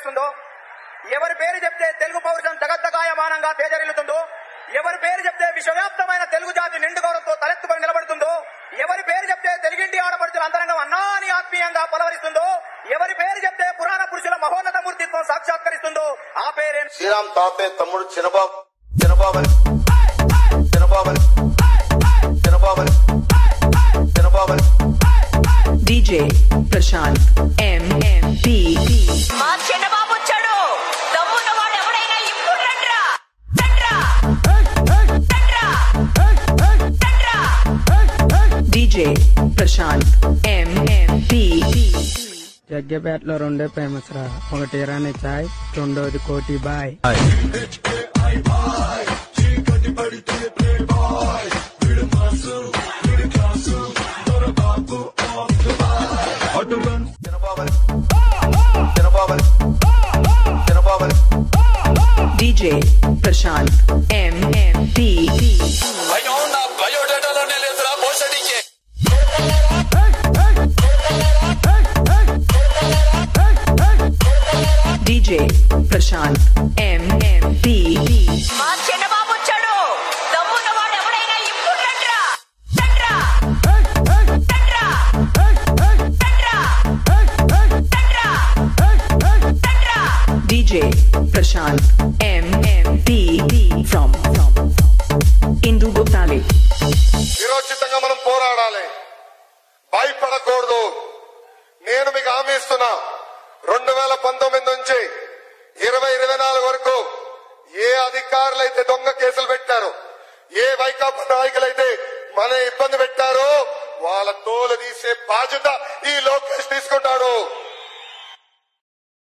ప్రవహిస్తుందో, ఎవరి పేరు చెప్తే తెలుగు పౌరుషం జగద్దగాయమానంగా తేజరిల్లుతుందో, ఎవరి పేరు చెప్తే విశ్వవ్యాప్తమైన తెలుగు జాతి నిండు గౌరవంతో తలెత్తుకొని నిలబడుతుందో, ఎవరి పేరు చెప్తే తెలుగింటి ఆడపడుచుల అంతరంగం అన్నా అని ఆత్మీయంగా పలవరిస్తుందో, ఎవరి పేరు చెప్తే పురాణ పురుషుల మహోన్నత మూర్తిత్వం సాక్షాత్కరిస్తుందో ఆ పేరే శ్రీరామ్ తాతయ్య తమ్ముడు చిన్నబాబు. చిన్నబాబు DJ Prashant MMP. మా చిన్నబాబు వచ్చాడు. దమ్మున్న వాడు ఎవడైనా ఇప్పుడు రండ్రా. DJ Prashant MMP. జగ్గపేటలో రెండే ఫేమస్ రా. ఒకటి ఇరానీ చాయ్, రెండోది కోటి bye. DJ Prashant MMP. DJ Prashant MMP. మా చిన్నబాబు వచ్చాడు. దమ్మున్న వాడు ఎవడైనా ఇప్పుడు రండ్రా. DJ Prashant MMP from Indu Guptale. విరోచితంగా మనం పోరాడాలి, భయపడకూడదు. నేను మీకు హామీ ఇస్తున్నా, 2019 నుంచి 2024 వరకు ఏ అధికారులైతే దొంగ కేసులు పెట్టారో, ఏ వైకాపా నాయకులైతే మన ఇబ్బంది పెట్టారో వాళ్ళ తోలు తీసే బాధ్యత ఈ లోకేష్ తీసుకుంటాడు.